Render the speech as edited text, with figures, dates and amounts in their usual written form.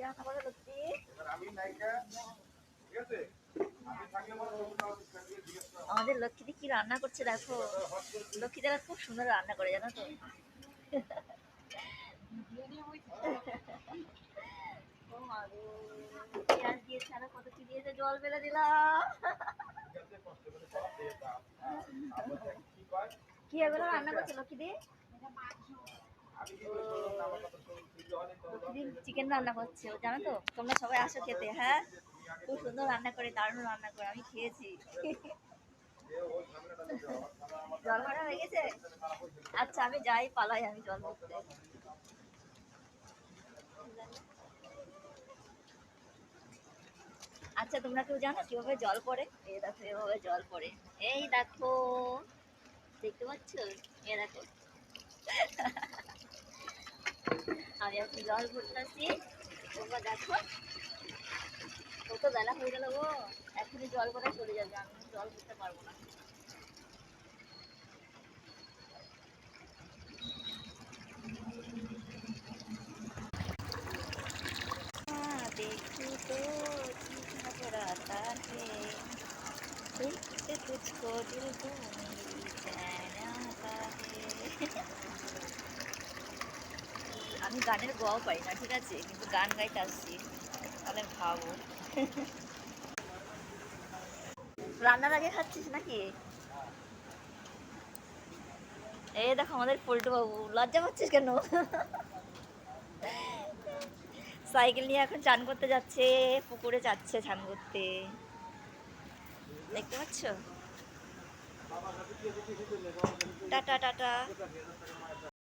রান্না করে লক্ষ্মী? আমাদের লক্ষ্মীদি কি রান্না করছে দেখো। লক্ষ্মী যারা খুব সুন্দর রান্না করে জানো তো। ও মা গো, পেঁয়াজ দিয়েছে আর কত কি দিয়েছে, জল ফেলে দিলাম। কি এগুলো রান্না করছে লক্ষ্মীদি? চিকেন রান্না করছে ও, জানো তো। তোমরা সবাই আসো খেতে। হ্যাঁ, খুব সুন্দর রান্না করে, দারুণ রান্না করে, আমি খেয়েছি। জল ভরা হয়ে গেছে? আচ্ছা আমি যাই, পালাই, আমি জল ভরতে। আচ্ছা তোমরা কেউ জানো কিভাবে জল পড়ে? এই দেখো এভাবে জল পড়ে। এই দেখো, দেখতে পাচ্ছ? এ দেখো, আমি এখন জল ভরতেছি, তোমরা দেখো। কত বেলা হয়ে গেল গো, এখনই জল ভরা চলে যাবে, আমি জল ভরতে পারবো না। देखूं तो जी घबराता है, देखते तुझको दिल को मेरी चैन आता है। আমি গানের গোয়াও পাই না, ঠিক আছে, কিন্তু গান গাইতে আসছি, তাহলে ভাবো। রান্নার আগে খাচ্ছিস নাকি? এই দেখো আমাদের পল্টু বাবু, লজ্জা পাচ্ছিস কেন? সাইকেল নিয়ে এখন চান করতে যাচ্ছে, পুকুরে যাচ্ছে চান করতে, দেখতে পাচ্ছ? Tata tata.